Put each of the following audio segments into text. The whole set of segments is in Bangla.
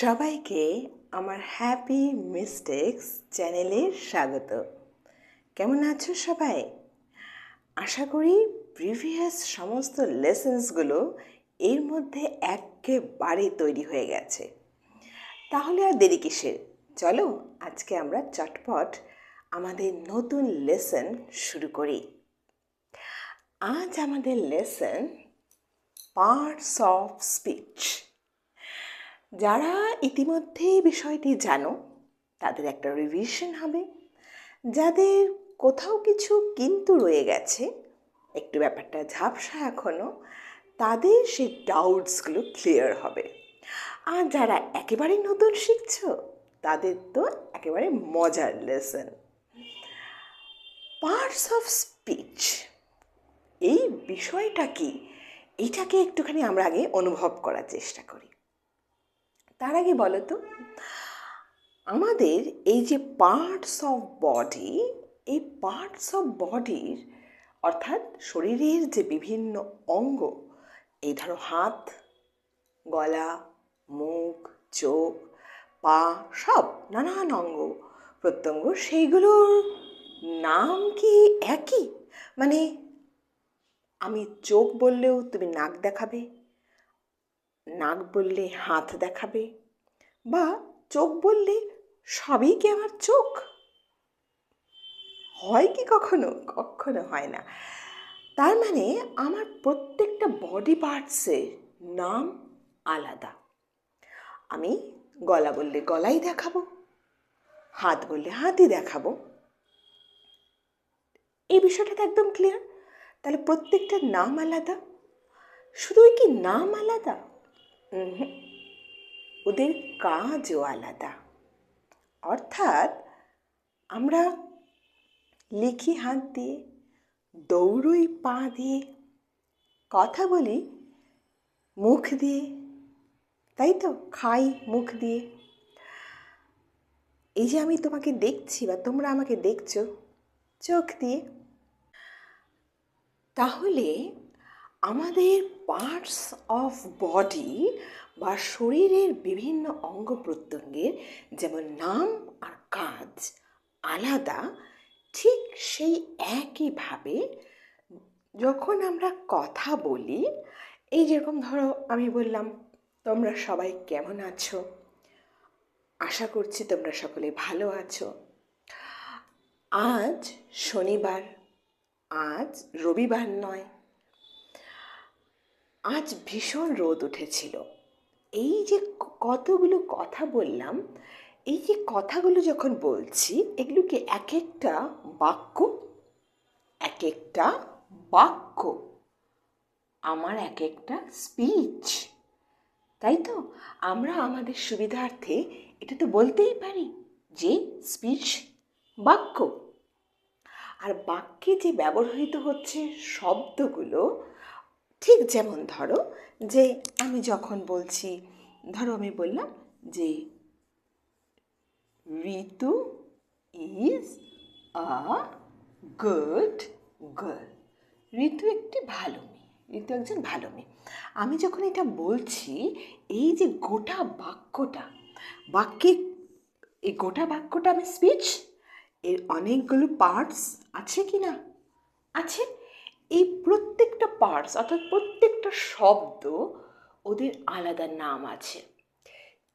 সবাইকে আমার হ্যাপি মিস্টেক্স চ্যানেলে স্বাগত। কেমন আছো সবাই? আশা করি প্রিভিয়াস সমস্ত লেসন্সগুলো এর মধ্যে একেবারে তৈরি হয়ে গেছে। তাহলে আর দেরি কিসের? চলো আজকে আমরা চটপট আমাদের নতুন লেসন শুরু করি। আজ আমাদের লেসন পার্টস অফ স্পিচ। যারা ইতিমধ্যে বিষয়টি জানো তাদের একটা রিভিশন হবে, যাদের কোথাও কিছু কিন্তু রয়ে গেছে, একটু ব্যাপারটা ঝাপসা এখনও, তাদের সেই ডাউটসগুলো ক্লিয়ার হবে। আর যারা একেবারেই নতুন শিখছো তাদের তো একেবারে মজার লেসন। পার্টস অফ স্পিচ, এই বিষয়টা কি এটাকে একটুখানি আমরা আগে অনুভব করার চেষ্টা করি। তার আগে বলো তো, আমাদের এই যে পার্টস অফ বডি, এই পার্টস অফ বডির অর্থাৎ শরীরের যে বিভিন্ন অঙ্গ, এই ধরো হাত, গলা, মুখ, চোখ, পা, সব নানান অঙ্গ প্রত্যঙ্গ, সেইগুলোর নাম কি একই? মানে আমি চোখ বললেও তুমি নাক দেখাবে, নাক বললে হাত দেখাবে, বা চোখ বললে সবই কি আমার চোখ? হয় কি কখনো? কখনো হয় না। তার মানে আমার প্রত্যেকটা বডি পার্টসের নাম আলাদা। আমি গলা বললে গলাই দেখাবো, হাত বললে হাতই দেখাবো। এই বিষয়টা তো একদম ক্লিয়ার। তাহলে প্রত্যেকটার নাম আলাদা। শুধুই কি নাম আলাদা? ওদের কাজও আলাদা। অর্থাৎ আমরা লিখি হাত দিয়ে, দৌড়ই পা দিয়ে, কথা বলি মুখ দিয়ে, তাই তো, খাই মুখ দিয়ে। এই যে আমি তোমাকে দেখছি বা তোমরা আমাকে দেখছো চোখ দিয়ে। তাহলে আমাদের পার্টস অফ বডি বা শরীরের বিভিন্ন অঙ্গ প্রত্যঙ্গের যেমন নাম আর কাজ আলাদা, ঠিক সেই একইভাবে যখন আমরা কথা বলি, এই যেরকম ধরো আমি বললাম তোমরা সবাই কেমন আছো, আশা করছি তোমরা সকলে ভালো আছো। আজ শনিবার, আজ রবিবার নয়, আজ ভীষণ রোদ উঠেছিল। এই যে কতগুলো কথা বললাম, এই যে কথাগুলো যখন বলছি, এগুলোকে এক একটা বাক্য, এক একটা বাক্য, আমার এক একটা স্পিচ, তাই তো? আমরা আমাদের সুবিধার্থে এটা তো বলতেই পারি যে স্পিচ বাক্য। আর বাক্যে যে ব্যবহৃত হচ্ছে শব্দগুলো, ঠিক যেমন ধরো যে আমি যখন বলছি, ধরো আমি বললাম যে ঋতু ইজ আ গুড গার্ল। ঋতু একটি ভালো মেয়ে, ঋতু একজন ভালো মেয়ে। আমি যখন এটা বলছি, এই যে গোটা বাক্যটা, বাক্যে এই গোটা বাক্যটা আমি স্পিচ, এর অনেকগুলো পার্টস আছে কি না? আছে। এই প্রত্যেকটা পার্টস অর্থাৎ প্রত্যেকটা শব্দ, ওদের আলাদা নাম আছে।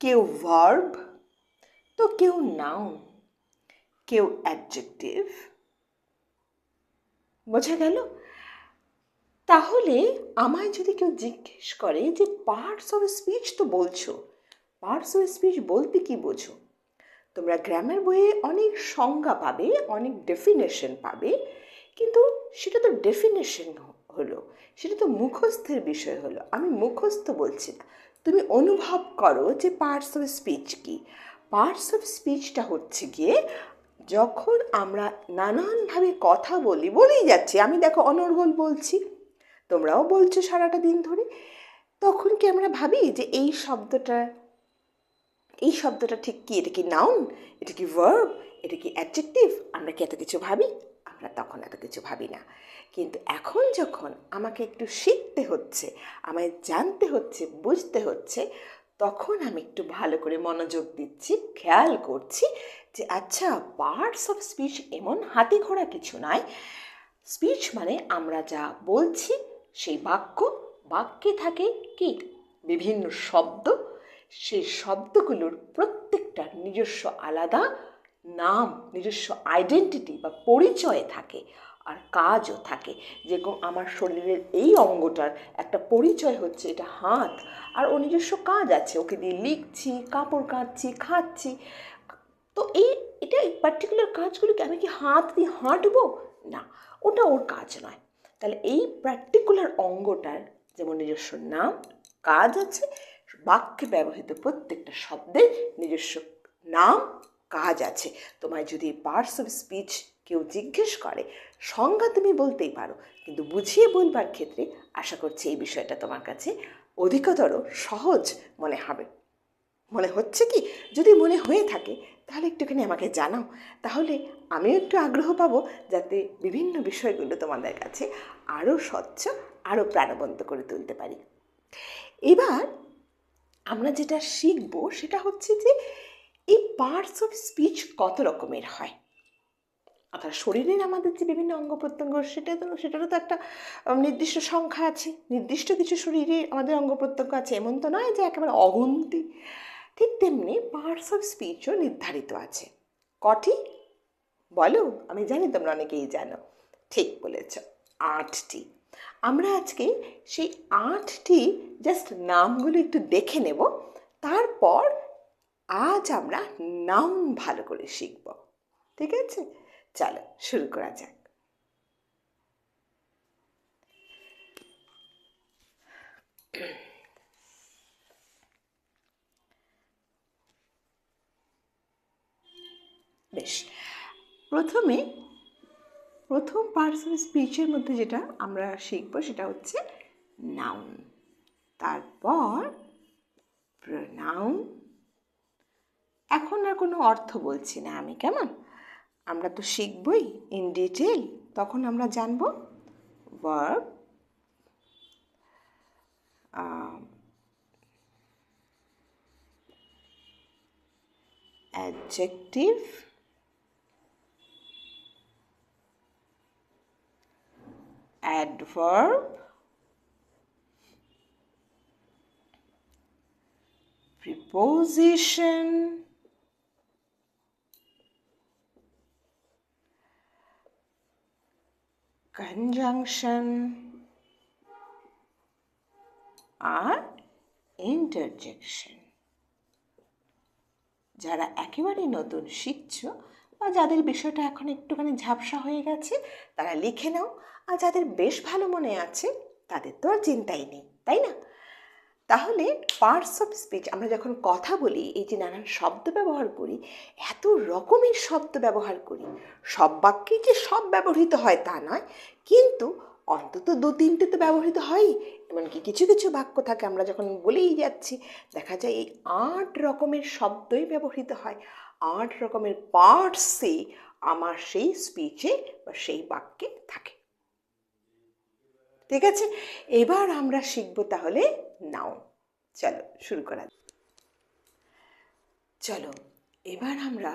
কেউ ভার্ব, তো কেউ নাউন, কেউ অ্যাডজেক্টিভ। বোঝা গেল? তাহলে আমায় যদি কেউ জিজ্ঞেস করে যে পার্টস অফ স্পিচ তো বলছো, পার্টস অফ স্পিচ বলতে কি বোঝো? তোমরা গ্রামার বইয়ে অনেক সংজ্ঞা পাবে, অনেক ডেফিনেশন পাবে, কিন্তু সেটা তো ডেফিনেশন হলো, সেটা তো মুখস্থের বিষয় হলো। আমি মুখস্থ বলছি না, তুমি অনুভব করো যে পার্টস অফ স্পিচ কি। পার্টস অফ স্পিচটা হচ্ছে গিয়ে যখন আমরা নানানভাবে কথা বলেই যাচ্ছি, আমি দেখো অনর্গল বলছি, তোমরাও বলছো সারাটা দিন ধরে, তখন কি আমরা ভাবি যে এই শব্দটা ঠিক কি? এটা কি নাউন, এটা কি ভার্ব, এটা কি অ্যাডজেক্টিভ? আমরা কি এত কিছু ভাবি? আমরা তখন এত কিছু ভাবি না। কিন্তু এখন যখন আমাকে একটু শিখতে হচ্ছে, আমায় জানতে হচ্ছে, বুঝতে হচ্ছে, তখন আমি একটু ভালো করে মনোযোগ দিচ্ছি, খেয়াল করছি যে আচ্ছা, পার্টস অফ স্পিচ এমন হাতি ঘোড়া কিছু নয়। স্পিচ মানে আমরা যা বলছি সেই বাক্যে থাকে কি বিভিন্ন শব্দ, সেই শব্দগুলোর প্রত্যেকটা নিজস্ব আলাদা নাম, নিজস্ব আইডেন্টিটি বা পরিচয় থাকে, আর কাজও থাকে। যেরকম আমার শরীরের এই অঙ্গটার একটা পরিচয় হচ্ছে এটা হাত, আর ও নিজস্ব কাজ আছে, ওকে দিয়ে লিখছি, কাপড় কাচ্ছি, খাচ্ছি। তো এটা এই পার্টিকুলার কাজগুলোকে আমি কি হাত দিয়ে হাঁটবো? না, ওটা ওর কাজ নয়। তাহলে এই পার্টিকুলার অঙ্গটার যেমন নিজস্ব নাম, কাজ আছে, বাক্যে ব্যবহৃত প্রত্যেকটা শব্দের নিজস্ব নাম, কাজ আছে। তোমায় যদি পার্টস অফ স্পিচ কেউ জিজ্ঞেস করে, সংজ্ঞা তুমি বলতেই পারো, কিন্তু বুঝিয়ে বলবার ক্ষেত্রে আশা করছি এই বিষয়টা তোমার কাছে অধিকতর সহজ মনে হবে। মনে হচ্ছে কি? যদি মনে হয়ে থাকে তাহলে একটুখানি আমাকে জানাও, তাহলে আমিও একটু আগ্রহ পাবো যাতে বিভিন্ন বিষয়গুলো তোমাদের কাছে আরও স্বচ্ছ, আরও প্রাণবন্ত করে তুলতে পারি। এবার আমরা যেটা শিখবো সেটা হচ্ছে যে এই পার্টস অফ স্পিচ কত রকমের হয়। অর্থাৎ শরীরের আমাদের যে বিভিন্ন অঙ্গ প্রত্যঙ্গ সেটারও তো একটা নির্দিষ্ট সংখ্যা আছে, নির্দিষ্ট কিছু শরীরে আমাদের অঙ্গ প্রত্যঙ্গ আছে, এমন তো নয় যে একেবারে অগুন্তি। ঠিক তেমনি পার্টস অফ স্পিচও নির্ধারিত আছে। কটি বলো? আমি জানি তোমরা অনেকেই জানো। ঠিক বলেছ, 8টি। আমরা আজকে সেই 8টি জাস্ট নামগুলো একটু দেখে নেব, তারপর আজ আমরা নাউন ভালো করে শিখব। ঠিক আছে, চলো শুরু করা যাক। বেশ, প্রথম পার্টস অফ স্পিচের মধ্যে যেটা আমরা শিখবো সেটা হচ্ছে নাউন, তারপর প্রোনাউন। এখন আর কোনো অর্থ বলছি না আমি, কেমন? আমরা তো শিখবই ইন ডিটেল, তখন আমরা জানবো verb, adjective, adverb, preposition, conjunction আর interjection। যারা একেবারেই নতুন শিখছো বা যাদের বিষয়টা এখন একটুখানি ঝাপসা হয়ে গেছে তারা লিখে নাও, আর যাদের বেশ ভালো মনে আছে তাদের তো আর চিন্তাই নেই, তাই না? তাহলে পার্টস অফ স্পিচ, আমরা যখন কথা বলি এই যে নানান শব্দ ব্যবহার করি, এত রকমের শব্দ ব্যবহার করি, সব বাক্যেই যে সব ব্যবহৃত হয় তা নয়, কিন্তু অন্তত 2-3টে তো ব্যবহৃত হয়ই। এমনকি কিছু কিছু বাক্য থাকে আমরা যখন বলেই যাচ্ছি দেখা যায় এই 8 রকমের শব্দই ব্যবহৃত হয়, 8 রকমের পার্টসই আমার সেই স্পিচে বা সেই বাক্যে থাকে। ঠিক আছে, এবার আমরা শিখবো তাহলে নাউন। চলো শুরু করা। চলো এবার আমরা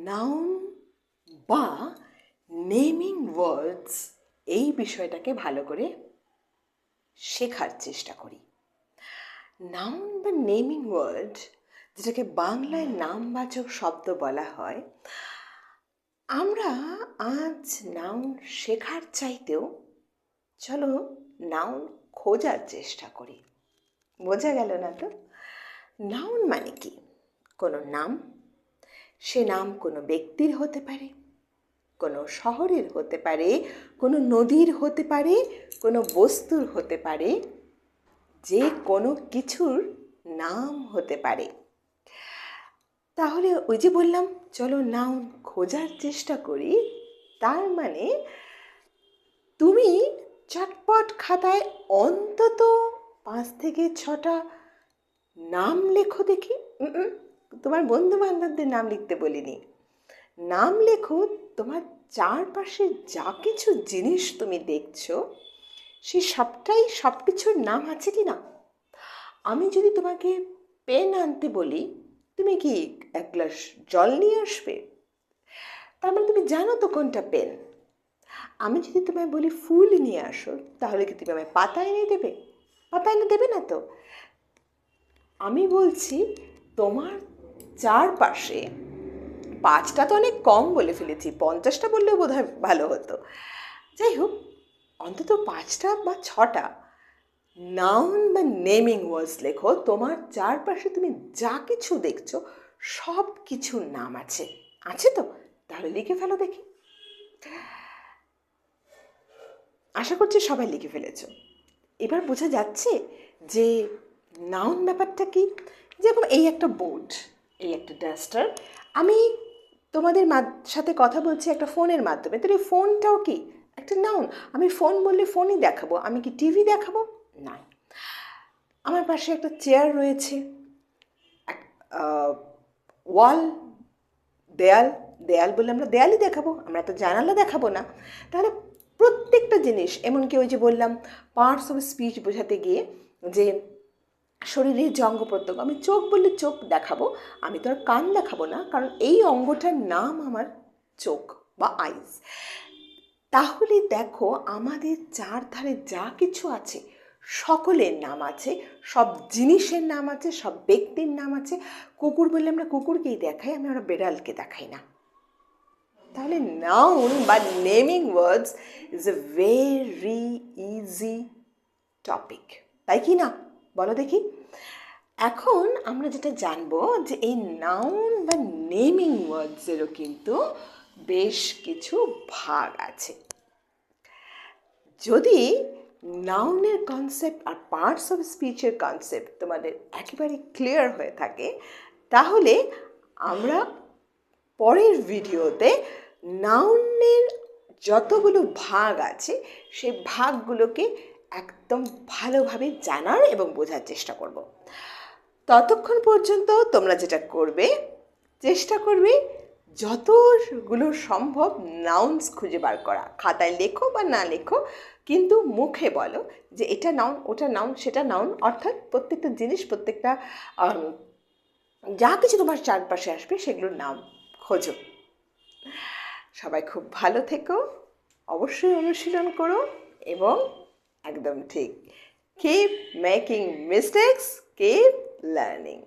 নাউন বা নেমিং ওয়ার্ডস এই বিষয়টাকে ভালো করে শেখার চেষ্টা করি। নাউন বা নেমিং ওয়ার্ড, যেটাকে বাংলায় নামবাচক শব্দ বলা হয়, আমরা আজ নাউন শেখার চাইতেও চলো নাউন খোঁজার চেষ্টা করি। বোঝা গেল না তো? নাউন মানে কি? কোনো নাম, সে নাম কোনো ব্যক্তির হতে পারে, কোনো শহরের হতে পারে, কোনো নদীর হতে পারে, কোনো বস্তুর হতে পারে, যে কোনো কিছুর নাম হতে পারে। তাহলে ওই যে বললাম চলো নাউন খোঁজার চেষ্টা করি, তার মানে তুমি চটপট খাতায় অন্তত 5 থেকে 6টা নাম লেখো দেখি। তোমার বন্ধু বান্ধবদের নাম লিখতে বলিনি, নাম লেখো তোমার চারপাশে যা কিছু জিনিস তুমি দেখছো সে সবটাই সব কিছুর নাম আছে কি না। আমি যদি তোমাকে পেন আনতে বলি, তুমি কি এক গ্লাস জল নিয়ে আসবে? তার মানে তুমি জানো তো কোনটা পেন। আমি যদি তোমায় বলি ফুল নিয়ে আসো, তাহলে কি তুমি আমায় পাতা এনে দেবে? পাতা এনে দেবে না তো। আমি বলছি তোমার চারপাশে, 5টা তো অনেক কম বলে ফেলেছি, 50টা বললেও বোধহয় ভালো হতো। যাই হোক, অন্তত 5টা বা 6টা নাউন বা নেমিং ওয়ার্ডস লেখো। তোমার চারপাশে তুমি যা কিছু দেখছো সব কিছুর নাম আছে, আছে তো? তাহলে লিখে ফেলো দেখি। আশা করছি সবাই লিখে ফেলেছো। এবার বোঝা যাচ্ছে যে নাউন ব্যাপারটা কি। যেরকম এই একটা বোর্ড, এই একটা ডাস্টার। আমি তোমাদের সাথে কথা বলছি একটা ফোনের মাধ্যমে, তো এই ফোনটাও কি একটা নাউন? আমি ফোন বললে ফোনই দেখাবো, আমি কি টিভি দেখাবো? না। আমার পাশে একটা চেয়ার রয়েছে, ওয়াল, দেয়াল, দেয়াল বললে আমরা দেয়ালই দেখাবো, আমরা তো জানালা দেখাবো না। তাহলে প্রত্যেকটা জিনিস, এমনকি ওই যে বললাম পার্টস অফ স্পিচ বোঝাতে গিয়ে যে শরীরের যে অঙ্গ প্রত্যঙ্গ, আমি চোখ বললে চোখ দেখাবো, আমি তো আর কান দেখাবো না, কারণ এই অঙ্গটার নাম আমার চোখ বা আইস। তাহলে দেখো আমাদের চারধারে যা কিছু আছে সকলের নাম আছে, সব জিনিসের নাম আছে, সব ব্যক্তির নাম আছে। কুকুর বললে আমরা কুকুরকেই দেখাই, আমরা বেড়ালকে দেখাই না। তাহলে নাউন বা naming words is a very easy topic, তাই কি না? বলো দেখি। এখন আমরা যেটা জানবো যে এই নাউন বা নেমিং ওয়ার্ডসেরও কিন্তু বেশ কিছু ভাগ আছে। যদি নাউনের কনসেপ্ট আর পার্টস অফ স্পিচের কনসেপ্ট তোমাদের একেবারে ক্লিয়ার হয়ে থাকে, তাহলে আমরা পরের ভিডিওতে নাউনের যতগুলো ভাগ আছে সেই ভাগগুলোকে একদম ভালোভাবে জানার এবং বোঝার চেষ্টা করব। ততক্ষণ পর্যন্ত তোমরা যেটা করবে, চেষ্টা করবে যতগুলো সম্ভব নাউন্স খুঁজে বার করা। খাতায় লেখো বা না লেখো, কিন্তু মুখে বলো যে এটা নাউন, ওটা নাউন, সেটা নাউন। অর্থাৎ প্রত্যেকটা জিনিস, প্রত্যেকটা যা কিছু তোমার চারপাশে আসবে সেগুলোর নাম খোঁজো। সবাই খুব ভালো থেকো, অবশ্যই অনুশীলন করো এবং একদম ঠিক, keep making mistakes, keep learning.